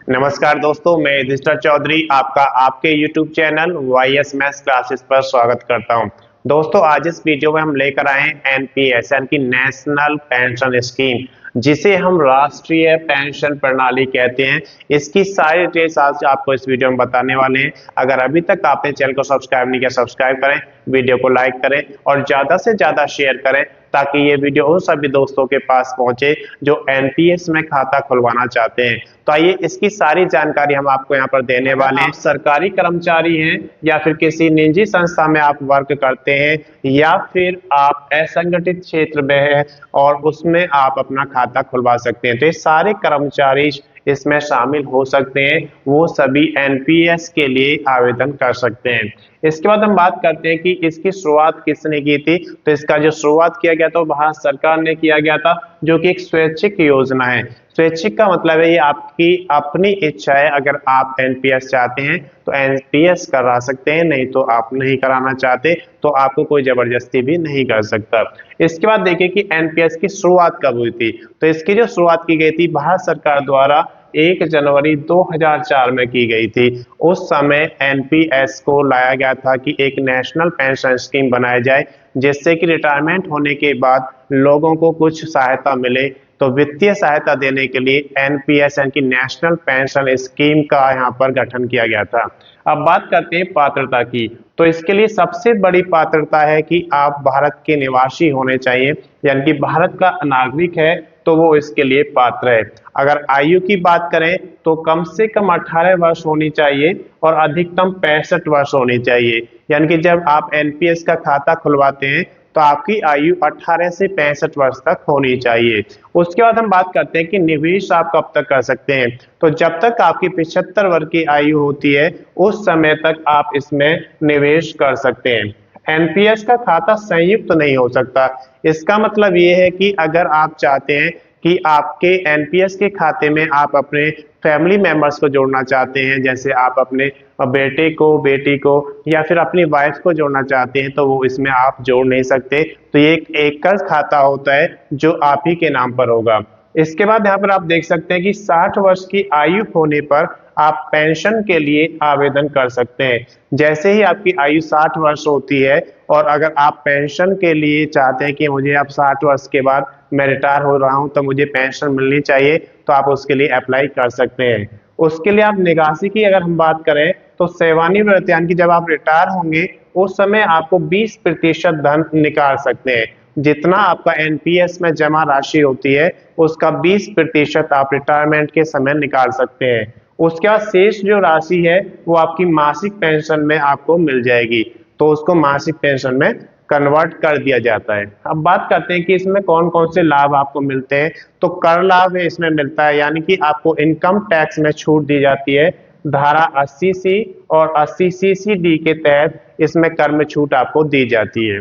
नमस्कार दोस्तों, मैं युधिष्ठिर चौधरी आपका आपके YouTube channel YS maths classes पर स्वागत करता हूं। दोस्तों, आज इस वीडियो में हम लेकर आए हैं एनपीएस यानी कि नेशनल पेंशन स्कीम, जिसे हम राष्ट्रीय पेंशन प्रणाली कहते हैं। इसकी सारी डिटेल्स आज आपको इस वीडियो में बताने वाले हैं। अगर अभी तक आपने चैनल को सब्सक्राइब नहीं किया, सब्सक्राइब करें, वीडियो को लाइक करें और ज़्यादा से ज़्यादा शेयर करें ताकि ये वीडियो उन सभी दोस्तों के पास पहुंचे जो एनपीएस में खाता खुलवाना चाहते हैं। तो आइए इसकी सारी जानकारी हम आपको यहाँ पर देने वाले हैं। सरकारी कर्मचारी हैं या फिर किसी निजी संस्था में आप वर्क करते हैं या फिर आप असंगठित क्षेत्र में हैं और उसमें आप अपना खाता खुलवा सकते हैं, तो ये सारे कर्मचारी इसमें शामिल हो सकते हैं। वो सभी एनपीएस के लिए आवेदन कर सकते हैं। इसके बाद हम बात करते हैं कि इसकी शुरुआत किसने की थी। तो इसका जो शुरुआत किया गया था वो भारत सरकार ने किया गया था, जो कि एक स्वैच्छिक योजना है। स्वैच्छिक का मतलब है ये आपकी अपनी इच्छा है। अगर आप एनपीएस चाहते हैं तो एनपीएस करा सकते हैं, नहीं तो आप नहीं कराना चाहते तो आपको कोई जबरदस्ती भी नहीं कर सकता। इसके बाद देखिए कि एनपीएस की शुरुआत कब हुई थी। तो इसकी जो शुरुआत की गई थी भारत सरकार द्वारा 1 जनवरी 2004 में की गई थी। उस समय एनपीएस को लाया गया था कि एक नेशनल पेंशन स्कीम बनाई जाए, जिससे कि रिटायरमेंट होने के बाद लोगों को कुछ सहायता मिले। तो वित्तीय सहायता देने के लिए एनपीएस यानी कि नेशनल पेंशन स्कीम का यहाँ पर गठन किया गया था। अब बात करते हैं पात्रता की। तो इसके लिए सबसे बड़ी पात्रता है कि आप भारत के निवासी होने चाहिए, यानी कि भारत का नागरिक है तो वो इसके लिए पात्र है। अगर आयु की बात करें तो कम से कम 18 वर्ष होनी चाहिए और अधिकतम 65 वर्ष होनी चाहिए। यानी कि जब आप एनपीएस का खाता खुलवाते हैं तो आपकी आयु 18 से 65 वर्ष तक होनी चाहिए। उसके बाद हम बात करते हैं कि निवेश आप कब तक कर सकते हैं। तो जब तक आपकी 75 वर्ष की आयु होती है उस समय तक आप इसमें निवेश कर सकते हैं। एनपीएस का खाता संयुक्त नहीं हो सकता। इसका मतलब ये है कि अगर आप चाहते हैं कि आपके एनपीएस के खाते में आप अपने फैमिली मेंबर्स को जोड़ना चाहते हैं, जैसे आप अपने बेटे को, बेटी को या फिर अपनी वाइफ को जोड़ना चाहते हैं, तो वो इसमें आप जोड़ नहीं सकते। तो ये एक एकल खाता होता है जो आप ही के नाम पर होगा। इसके बाद यहाँ पर आप देख सकते हैं कि 60 वर्ष की आयु होने पर आप पेंशन के लिए आवेदन कर सकते हैं। जैसे ही आपकी आयु 60 वर्ष होती है और अगर आप पेंशन के लिए चाहते हैं कि मुझे अब 60 वर्ष के बाद मैं रिटायर हो रहा हूं तो मुझे पेंशन मिलनी चाहिए, तो आप उसके लिए अप्लाई कर सकते हैं। उसके लिए आप निकासी की अगर हम बात करें तो सेवानिवृत्त यानी कि जब आप रिटायर होंगे उस समय आपको 20% धन निकाल सकते हैं। जितना आपका एनपीएस में जमा राशि होती है उसका 20% आप रिटायरमेंट के समय निकाल सकते हैं। उसके बाद शेष जो राशि है वो आपकी मासिक पेंशन में आपको मिल जाएगी, तो उसको मासिक पेंशन में कन्वर्ट कर दिया जाता है। अब बात करते हैं कि इसमें कौन कौन से लाभ आपको मिलते हैं। तो कर लाभ इसमें मिलता है, यानी कि आपको इनकम टैक्स में छूट दी जाती है। धारा 80C और 80CCD के तहत इसमें कर में छूट आपको दी जाती है।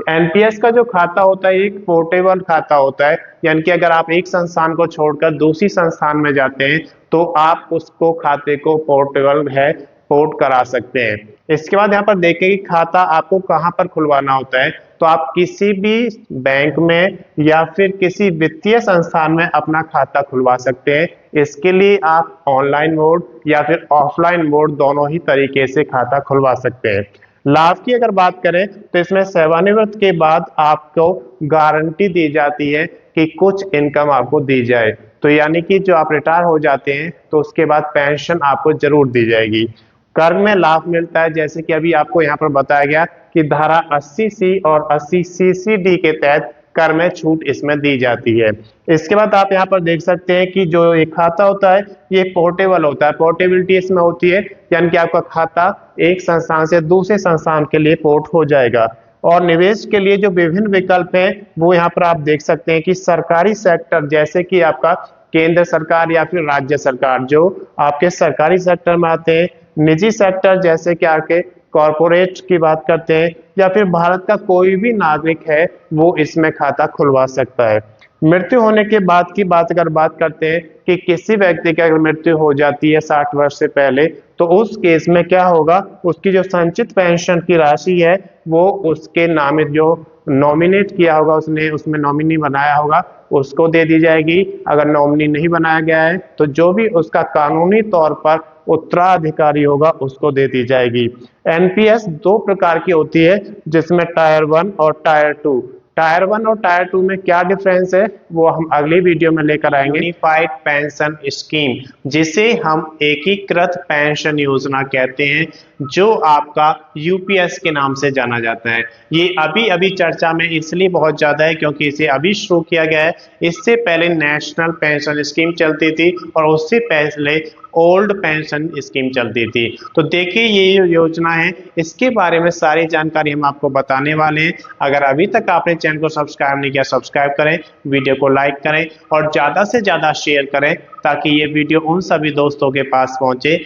एनपीएस का जो खाता होता है एक पोर्टेबल खाता होता है, यानी कि अगर आप एक संस्थान को छोड़कर दूसरी संस्थान में जाते हैं तो आप उसको खाते को पोर्टेबल है पोर्ट करा सकते हैं। इसके बाद यहाँ पर देखें कि खाता आपको कहाँ पर खुलवाना होता है। तो आप किसी भी बैंक में या फिर किसी वित्तीय संस्थान में अपना खाता खुलवा सकते हैं। इसके लिए आप ऑनलाइन मोड या फिर ऑफलाइन मोड दोनों ही तरीके से खाता खुलवा सकते हैं। लाभ की अगर बात करें तो इसमें सेवानिवृत्त के बाद आपको गारंटी दी जाती है कि कुछ इनकम आपको दी जाए। तो यानी कि जो आप रिटायर हो जाते हैं तो उसके बाद पेंशन आपको जरूर दी जाएगी। कर में लाभ मिलता है, जैसे कि अभी आपको यहाँ पर बताया गया कि धारा 80C और 80CCD के तहत कर में छूट इसमें दी जाती है। इसके बाद आप यहाँ पर देख सकते हैं कि जो एक खाता होता है ये पोर्टेबल होता है। पोर्टेबिलिटी इसमें होती है, यानी कि आपका खाता एक संस्थान से दूसरे संस्थान के लिए पोर्ट हो जाएगा। और निवेश के लिए जो विभिन्न विकल्प हैं वो यहाँ पर आप देख सकते हैं कि सरकारी सेक्टर जैसे कि आपका केंद्र सरकार या फिर राज्य सरकार जो आपके सरकारी सेक्टर में आते हैं, निजी सेक्टर जैसे कि आपके कॉरपोरेट की बात करते हैं, या फिर भारत का कोई भी नागरिक है वो इसमें खाता खुलवा सकता है। मृत्यु होने के बाद की बात अगर बात करते हैं कि किसी व्यक्ति की अगर मृत्यु हो जाती है 60 वर्ष से पहले, तो उस केस में क्या होगा, उसकी जो संचित पेंशन की राशि है वो उसके नामित जो नॉमिनेट किया होगा, उसने उसमें नॉमिनी बनाया होगा, उसको दे दी जाएगी। अगर नॉमिनी नहीं बनाया गया है तो जो भी उसका कानूनी तौर पर उत्तराधिकारी होगा उसको दे दी जाएगी। एनपीएस दो प्रकार की होती है, जिसमें टायर 1 और टायर 2। टायर 1 और टायर 2 में क्या डिफरेंस है वो हम अगली वीडियो में लेकर आएंगे। यूनिफाइड पेंशन स्कीम, जिसे हम एकीकृत पेंशन योजना कहते हैं, जो आपका यूपीएस के नाम से जाना जाता है। ये अभी अभी चर्चा में इसलिए बहुत ज्यादा है क्योंकि इसे अभी शुरू किया गया है। इससे पहले नेशनल पेंशन स्कीम चलती थी और उससे पहले ओल्ड पेंशन स्कीम चलती थी। तो देखिए ये योजना है, इसके बारे में सारी जानकारी हम आपको बताने वाले हैं। अगर अभी तक आपने चैनल को सब्सक्राइब नहीं किया, सब्सक्राइब करें, वीडियो को लाइक करें और ज्यादा से ज्यादा शेयर करें ताकि ये वीडियो उन सभी दोस्तों के पास पहुंचे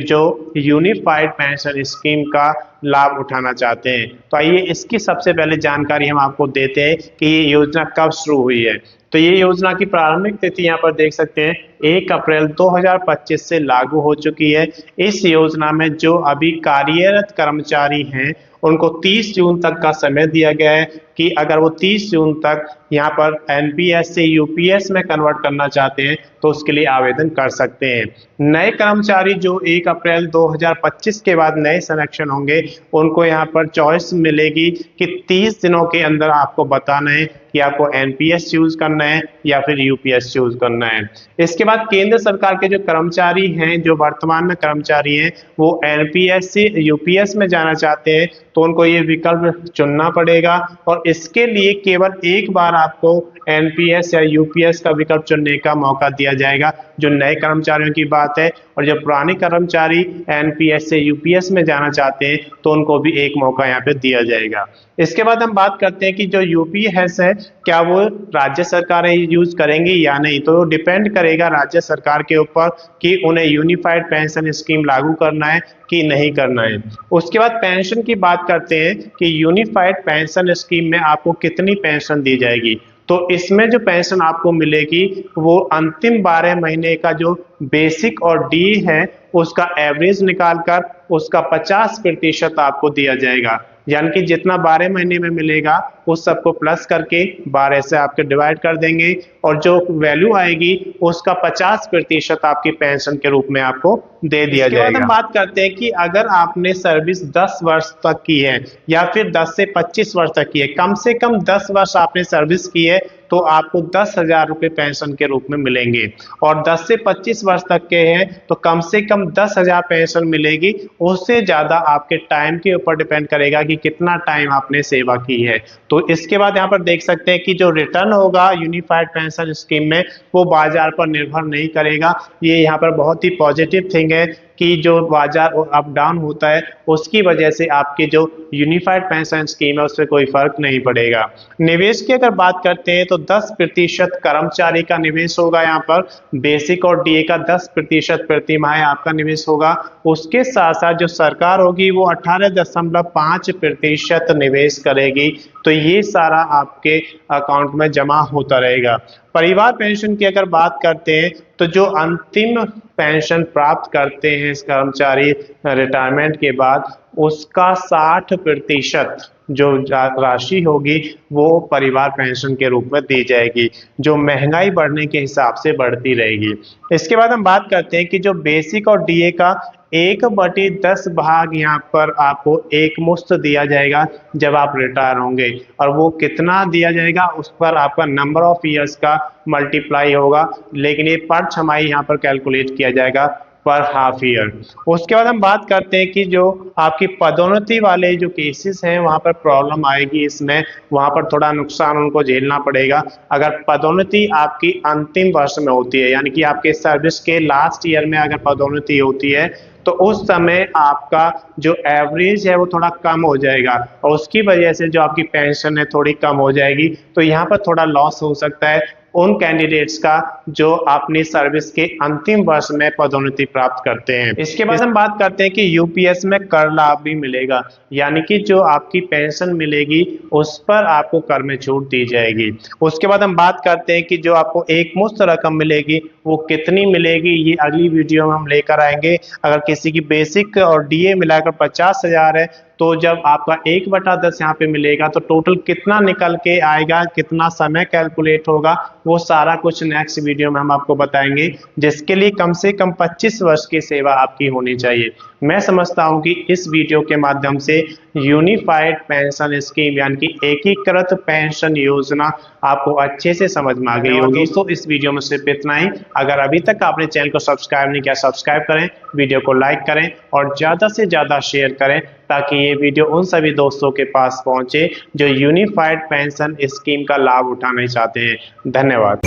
जो यूनिफाइड पेंशन स्कीम का लाभ उठाना चाहते हैं। तो आइए इसकी सबसे पहले जानकारी हम आपको देते हैं कि ये योजना कब शुरू हुई है। तो ये योजना की प्रारंभिक तिथि यहाँ पर देख सकते हैं 1 अप्रैल 2025 से लागू हो चुकी है। इस योजना में जो अभी कार्यरत कर्मचारी हैं उनको 30 जून तक का समय दिया गया है कि अगर वो 30 जून तक यहाँ पर एनपीएस से यूपीएस में कन्वर्ट करना चाहते हैं तो उसके लिए आवेदन कर सकते हैं। नए कर्मचारी जो 1 अप्रैल 2025 के बाद नए सिलेक्शन होंगे उनको यहाँ पर चॉइस मिलेगी कि 30 दिनों के अंदर आपको बताना है कि आपको एनपीएस चूज करना है या फिर यूपीएस चूज करना है। इसके बाद केंद्र सरकार के जो कर्मचारी हैं, जो वर्तमान में कर्मचारी हैं, वो एनपीएस से यूपीएस में जाना चाहते हैं तो उनको ये विकल्प चुनना पड़ेगा और इसके लिए केवल एक बार आपको एनपीएस या यूपीएस का विकल्प चुनने का मौका दिया जाएगा, जो नए कर्मचारियों की बात है। और जो पुराने कर्मचारी एनपीएस से यूपीएस में जाना चाहते हैं तो उनको भी एक मौका यहाँ पे दिया जाएगा। इसके बाद हम बात करते हैं कि जो यूपीएस है क्या वो राज्य सरकारें यूज करेंगी या नहीं। तो डिपेंड करेगा राज्य सरकार के ऊपर कि उन्हें यूनिफाइड पेंशन स्कीम लागू करना है कि नहीं करना है। उसके बाद पेंशन की बात करते हैं कि यूनिफाइड पेंशन स्कीम में आपको कितनी पेंशन दी जाएगी। तो इसमें जो पेंशन आपको मिलेगी वो अंतिम 12 महीने का जो बेसिक और डी है उसका एवरेज निकालकर उसका 50% आपको दिया जाएगा। यानी कि जितना 12 महीने में मिलेगा उस सबको प्लस करके 12 से आपके डिवाइड कर देंगे और जो वैल्यू आएगी उसका 50% आपकी पेंशन के रूप में आपको दे दिया जाएगा। इसके बाद हम बात करते हैं कि अगर आपने सर्विस 10 वर्ष तक की है या फिर 10 से 25 वर्ष तक की है, कम से कम 10 वर्ष आपने सर्विस की है तो आपको 10,000 रुपये पेंशन के रूप में मिलेंगे और 10 से 25 वर्ष तक के हैं तो कम से कम 10,000 पेंशन मिलेगी। उससे ज्यादा आपके टाइम के ऊपर डिपेंड करेगा कि कितना टाइम आपने सेवा की है। तो इसके बाद यहाँ पर देख सकते हैं कि जो रिटर्न होगा यूनिफाइड पेंशन स्कीम में वो बाजार पर निर्भर नहीं करेगा। ये यहाँ पर बहुत ही पॉजिटिव थिंग है कि जो बाजार अप डाउन होता है उसकी वजह से आपके जो यूनिफाइड पेंशन स्कीम है उससे कोई फर्क नहीं पड़ेगा। निवेश की अगर बात करते हैं तो 10% कर्मचारी का निवेश होगा, यहाँ पर बेसिक और डीए का 10% प्रति माह आपका निवेश होगा। उसके साथ साथ जो सरकार होगी वो 18.5% निवेश करेगी। तो ये सारा आपके अकाउंट में जमा होता रहेगा। परिवार पेंशन की अगर बात करते हैं तो जो अंतिम पेंशन प्राप्त करते हैं इस कर्मचारी रिटायरमेंट के बाद उसका 60% जो राशि होगी वो परिवार पेंशन के रूप में दी जाएगी, जो महंगाई बढ़ने के हिसाब से बढ़ती रहेगी। इसके बाद हम बात करते हैं कि जो बेसिक और डीए का 1/10 भाग यहाँ पर आपको एक मुश्त दिया जाएगा जब आप रिटायर होंगे और वो कितना दिया जाएगा उस पर आपका नंबर ऑफ ईयर्स का मल्टीप्लाई होगा, लेकिन ये पर छमाही यहाँ पर कैलकुलेट किया जाएगा पर हाफ ईयर। उसके बाद हम बात करते हैं कि जो आपकी पदोन्नति वाले जो केसेस हैं वहां पर प्रॉब्लम आएगी, इसमें वहां पर थोड़ा नुकसान उनको झेलना पड़ेगा। अगर पदोन्नति आपकी अंतिम वर्ष में होती है यानी कि आपके सर्विस के लास्ट ईयर में अगर पदोन्नति होती है तो उस समय आपका जो एवरेज है वो थोड़ा कम हो जाएगा और उसकी वजह से जो आपकी पेंशन है थोड़ी कम हो जाएगी। तो यहाँ पर थोड़ा लॉस हो सकता है उन कैंडिडेट्स का जो अपनी सर्विस के अंतिम वर्ष में पदोन्नति प्राप्त करते हैं। इसके बाद हम बात करते हैं कि यूपीएस में कर लाभ भी मिलेगा, यानी कि जो आपकी पेंशन मिलेगी उस पर आपको कर में छूट दी जाएगी। उसके बाद हम बात करते हैं कि जो आपको एक मुश्त रकम मिलेगी वो कितनी मिलेगी, ये अगली वीडियो में हम लेकर आएंगे। अगर किसी की बेसिक और डीए मिलाकर 50,000 है तो जब आपका 1/10 यहाँ पे मिलेगा तो टोटल कितना निकल के आएगा, कितना समय कैलकुलेट होगा, वो सारा कुछ नेक्स्ट वीडियो में हम आपको बताएंगे, जिसके लिए कम से कम 25 वर्ष की सेवा आपकी होनी चाहिए। मैं समझता हूं कि इस वीडियो के माध्यम से यूनिफाइड पेंशन स्कीम यानी कि एकीकृत पेंशन योजना आपको अच्छे से समझ में आ गई होगी। दोस्तों इस वीडियो में सिर्फ इतना ही। अगर अभी तक आपने चैनल को सब्सक्राइब नहीं किया, सब्सक्राइब करें, वीडियो को लाइक करें और ज़्यादा से ज़्यादा शेयर करें, ताकि ये वीडियो उन सभी दोस्तों के पास पहुंचे जो यूनिफाइड पेंशन स्कीम का लाभ उठाना चाहते हैं। धन्यवाद।